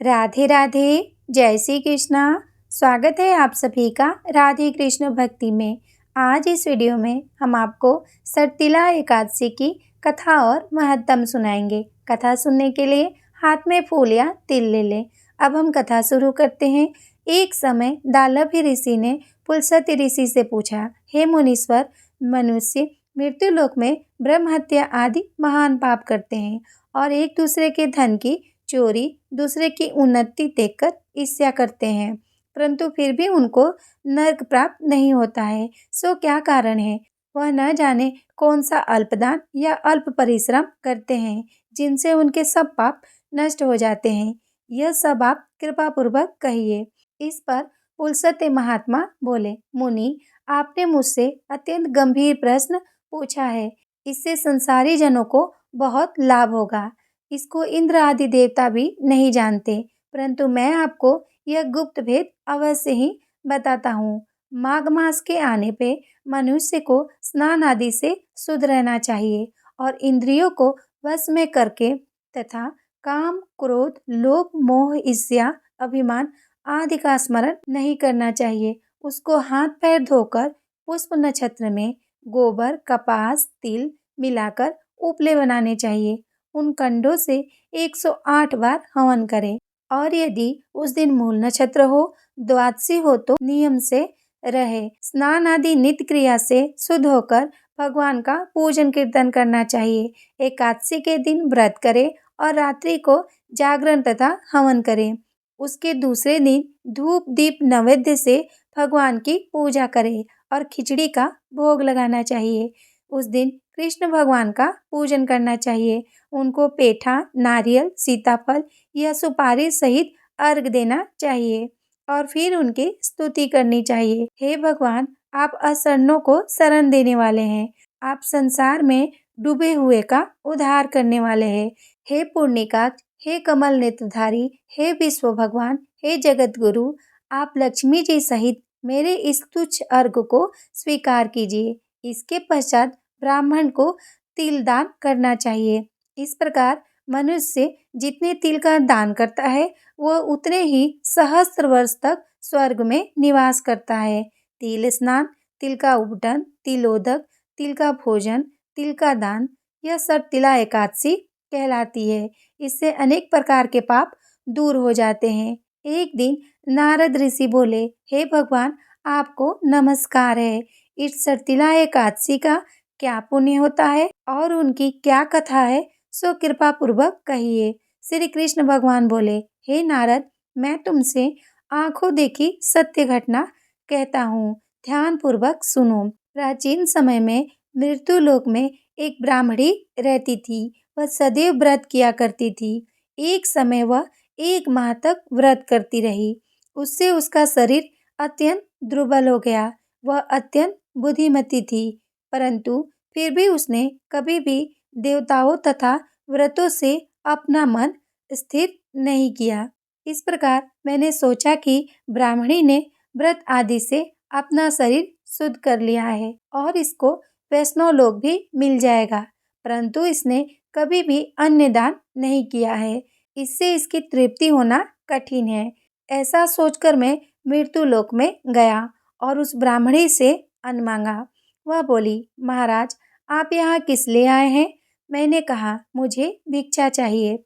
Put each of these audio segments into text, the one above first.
राधे राधे। जय श्री कृष्णा। स्वागत है आप सभी का राधे कृष्ण भक्ति में। आज इस वीडियो में हम आपको सर्तिला एकादशी की कथा और महत्तम सुनाएंगे। कथा सुनने के लिए हाथ में फूल या तिल ले लें। अब हम कथा शुरू करते हैं। एक समय दालभी ऋषि ने पुलस्त्य ऋषि से पूछा, हे मुनीश्वर, मनुष्य मृत्युलोक में ब्रह्म हत्या आदि महान पाप करते हैं और एक दूसरे के धन की चोरी, दूसरे की उन्नति देखकर ईर्ष्या करते हैं, परंतु फिर भी उनको नर्क प्राप्त नहीं होता है। सो क्या कारण है? वह न जाने कौन सा अल्पदान या अल्प परिश्रम करते हैं, जिनसे उनके सब पाप नष्ट हो जाते हैं। यह सब आप कृपा पूर्वक कहिए। इस पर पुलस्त्य महात्मा बोले, मुनि, आपने मुझसे अत्यंत गंभीर प्रश्न पूछा है। इससे संसारी जनों को बहुत लाभ होगा। इसको इंद्र आदि देवता भी नहीं जानते, परंतु मैं आपको यह गुप्त भेद अवश्य ही बताता हूँ। माघ मास के आने पे मनुष्य को स्नान आदि से शुद्ध रहना चाहिए और इंद्रियों को वश में करके तथा काम, क्रोध, लोभ, मोह, ईर्ष्या, अभिमान आदि का स्मरण नहीं करना चाहिए। उसको हाथ पैर धोकर पुष्प नक्षत्र में गोबर, कपास, तिल मिलाकर उपले बनाने चाहिए। उन कंडों से 108 बार हवन करें और यदि उस दिन मूल नक्षत्र हो, द्वादशी हो तो नियम से रहे। स्नान आदि नित्य क्रिया से शुद्ध होकर भगवान का पूजन कीर्तन करना चाहिए। एकादशी के दिन व्रत करें और रात्रि को जागरण तथा हवन करें। उसके दूसरे दिन धूप दीप नैवेद्य से भगवान की पूजा करें और खिचड़ी का भोग लगाना चाहिए। उस दिन कृष्ण भगवान का पूजन करना चाहिए। उनको पेठा, नारियल, सीताफल या सुपारी सहित अर्घ देना चाहिए और फिर उनकी स्तुति करनी चाहिए। हे भगवान, आप असरणों को शरण देने वाले हैं। आप संसार में डूबे हुए का उद्धार करने वाले हैं। हे पुण्यकाक्ष, हे कमल नेत्रधारी, हे विश्व भगवान, हे जगत गुरु, आप लक्ष्मी जी सहित मेरे इस तुच्छ अर्घ को स्वीकार कीजिए। इसके पश्चात ब्राह्मण को तिल दान करना चाहिए। इस प्रकार मनुष्य जितने तिल का दान करता है, वह उतने ही सहस्त्र वर्ष तक स्वर्ग में निवास करता है। तिल स्नान, तिल का उपटन, तिलोदक, तिल का भोजन, तिल का दान, यह सर्तिला एकादशी कहलाती है। इससे अनेक प्रकार के पाप दूर हो जाते हैं। एक दिन नारद ऋषि बोले, हे भगवान, आपको नमस्कार है। इस सर्तिला एकादशी का क्या पुण्य होता है और उनकी क्या कथा है, सो कृपा पूर्वक कहिए। श्री कृष्ण भगवान बोले, हे नारद, मैं तुमसे आंखों देखी सत्य घटना कहता हूँ, ध्यान पूर्वक सुनो। प्राचीन समय में मृत्युलोक में एक ब्राह्मणी रहती थी। वह सदैव व्रत किया करती थी। एक समय वह 1 माह तक व्रत करती रही। उससे उसका शरीर अत्यंत दुर्बल हो गया। वह अत्यंत बुद्धिमती थी, परंतु फिर भी उसने कभी भी देवताओं तथा व्रतों से अपना मन स्थिर नहीं किया। इस प्रकार मैंने सोचा कि ब्राह्मणी ने व्रत आदि से अपना शरीर शुद्ध कर लिया है और इसको वैष्णव लोक भी मिल जाएगा, परंतु इसने कभी भी अन्न दान नहीं किया है। इससे इसकी तृप्ति होना कठिन है। ऐसा सोचकर मैं मृत्यु लोक में गया और उस ब्राह्मणी से अन्न मांगा। वह बोली, महाराज, आप यहाँ किस लिए आए हैं? मैंने कहा, मुझे भिक्षा चाहिए।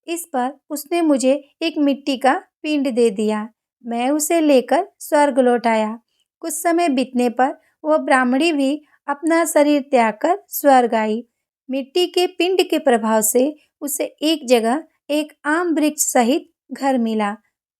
इस पर उसने मुझे एक मिट्टी का पिंड दे दिया। मैं उसे लेकर स्वर्ग लौट आया। कुछ समय बीतने पर वह ब्राह्मणी भी अपना शरीर त्याग कर स्वर्ग आई। मिट्टी के पिंड के प्रभाव से उसे एक जगह एक आम वृक्ष सहित घर मिला,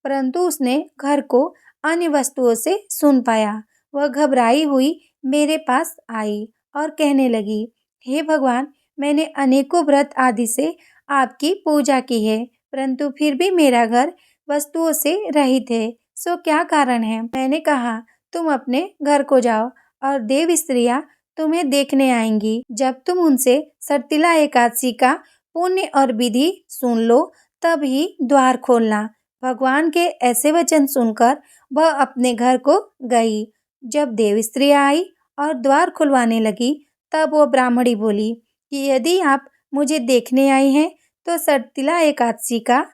परंतु उसने घर को अन्य वस्तुओं से सुन पाया। वह घबराई हुई मेरे पास आई और कहने लगी, हे भगवान, मैंने अनेकों व्रत आदि से आपकी पूजा की है, परंतु फिर भी मेरा घर वस्तुओं से रहित है। सो क्या कारण है? मैंने कहा, तुम अपने घर को जाओ और देव स्त्रियां तुम्हें देखने आएंगी। जब तुम उनसे सर्तिला एकादशी का पुण्य और विधि सुन लो, तब ही द्वार खोलना। भगवान के ऐसे वचन सुनकर वह अपने घर को गई। जब देव स्त्रियां आई और द्वार खुलवाने लगी, तब वो ब्राह्मणी बोली कि यदि आप मुझे देखने आई हैं, तो सर्तिला एकादशी का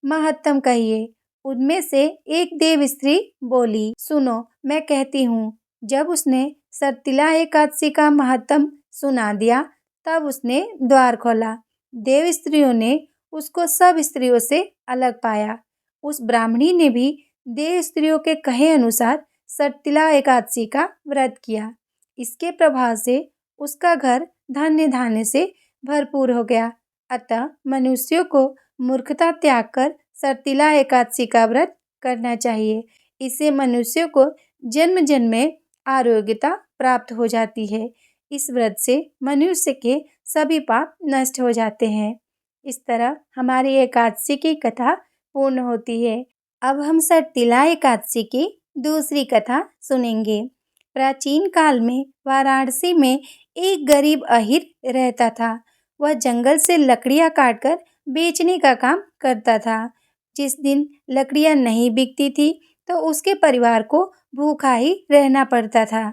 महत्तम कहिए। उनमें से एक देव स्त्री बोली, सुनो मैं कहती हूँ। जब उसने सर्तिला एकादशी का महत्तम सुना दिया तब उसने द्वार खोला। देव स्त्रियों ने उसको सब स्त्रियों से अलग पाया। उस ब्राह्मणी ने भी देव स्त्रियों के कहे अनुसार सर्तिला एकादशी का व्रत किया। इसके प्रभाव से उसका घर धन्य धान्य से भरपूर हो गया। अतः मनुष्यों को मूर्खता त्याग कर सर्तिला एकादशी का व्रत करना चाहिए। इससे मनुष्यों को जन्म जन्म में आरोग्यता प्राप्त हो जाती है। इस व्रत से मनुष्य के सभी पाप नष्ट हो जाते हैं। इस तरह हमारी एकादशी की कथा पूर्ण होती है। अब हम सर्तिला एकादशी की दूसरी कथा सुनेंगे। प्राचीन काल में वाराणसी में एक गरीब अहीर रहता था। वह जंगल से लकड़ियां काटकर बेचने का काम करता था। जिस दिन लकड़ियां नहीं बिकती थी तो उसके परिवार को भूखा ही रहना पड़ता था।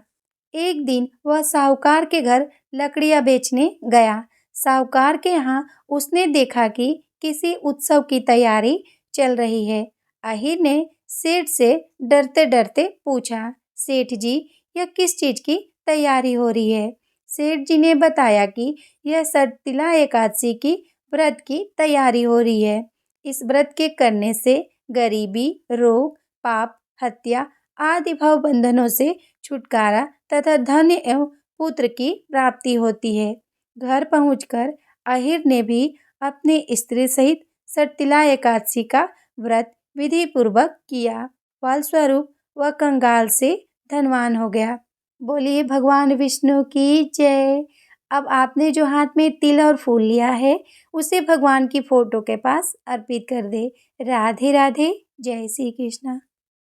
एक दिन वह साहूकार के घर लकड़ियां बेचने गया। साहूकार के यहाँ उसने देखा कि किसी उत्सव की तैयारी चल रही है। अहीर ने सेठ से डरते डरते पूछा, सेठ जी यह किस चीज की तैयारी हो रही है? सेठ जी ने बताया कि यह सर्तिला एकादशी की व्रत की तैयारी हो रही है। इस व्रत के करने से गरीबी, रोग, पाप, हत्या आदि भव बंधनों से छुटकारा तथा धन्य एवं पुत्र की प्राप्ति होती है। घर पहुंचकर अहीर ने भी अपनी स्त्री सहित सर्तिला एकादशी का व्रत विधि पूर्वक किया। फलस्वरूप वह कंगाल से धनवान हो गया। बोलिए भगवान विष्णु की जय। अब आपने जो हाथ में तिल और फूल लिया है उसे भगवान की फोटो के पास अर्पित कर दे। राधे राधे। जय श्री कृष्ण।